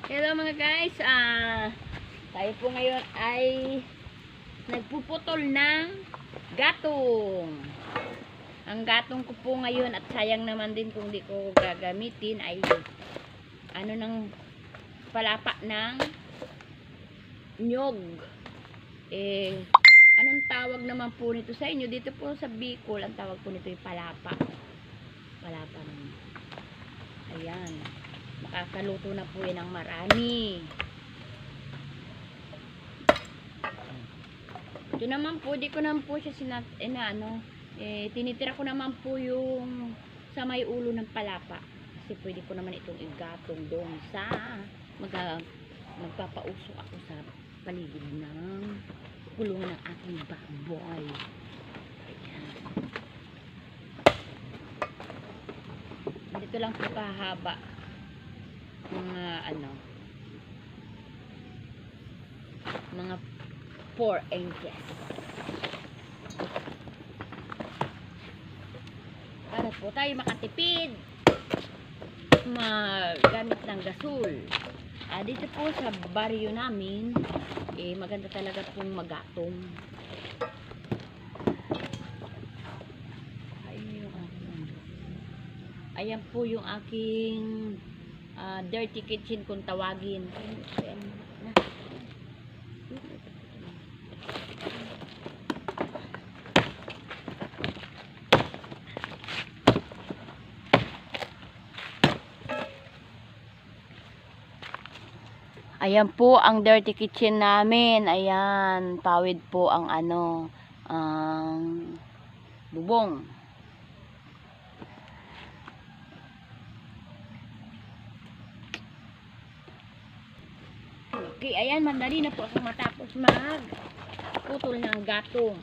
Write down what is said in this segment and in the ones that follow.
Hello mga guys, tayo po ngayon ay nagpuputol ng gatong. Ang gatong ko po ngayon, at sayang naman din kung di ko gagamitin, ay ano ng palapa ng nyog. Anong tawag naman po nito sa inyo? Dito po sa Bicol, ang tawag po nito ay palapa. Palapa naman. Ayan. Makakaluto na po yan ng marami. Ito naman po, di ko naman po siya tinitira ko naman po yung sa may ulo ng palapa. Kasi pwede ko naman itong igatong doon sa magpapausok ako sa paligid ng kulungan ng aking baboy. Dito lang po kahaba. Mga 4 inches para po tayo makatipid magamit ng gasol. Dito po sa baryo namin maganda talaga pong magatong. Ayan po yung aking dirty kitchen kung tawagin. Ayan po ang dirty kitchen namin. Ayan, pawid po ang bubong. Okay, ayan, mandali na po ako matapos putol ng gatong.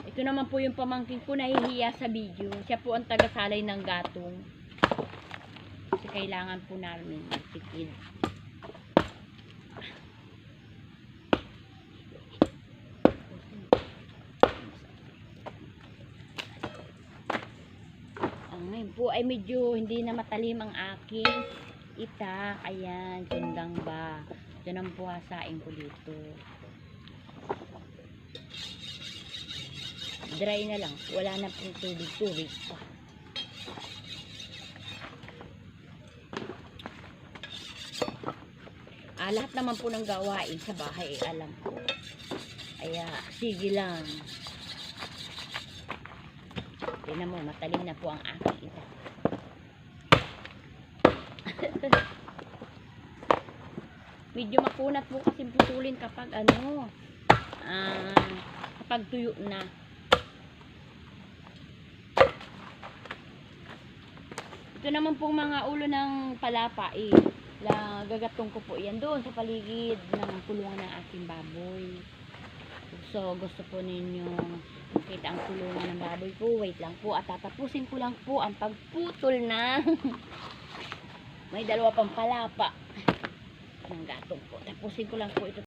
Ito naman po yung pamangkin ko, nahihiya sa video. Siya po ang tagasalay ng gatong. Kasi kailangan po namin magtipid. Ngayon po ay medyo hindi na matalim ang aking itak. Ayan, sundang ba. Ito nang puhasain ko dito. Dry na lang. Wala na pong tubig-tubig pa. Lahat naman po ng gawain sa bahay alam ko. Kaya sige lang. Tingnan mo, matalim na po ang aking itak. Medyo makunat po kasi putulin kapag kapag tuyo na. Ito naman pong mga ulo ng palapa gagatong ko po yan doon sa paligid ng kulungan ng aking baboy. So gusto po ninyo makita ang kulungan ng baboy ko, wait lang po at tatapusin ko lang po ang pagputol na may 2 pang palapa ng gatong po. Tapusin ko lang po ito.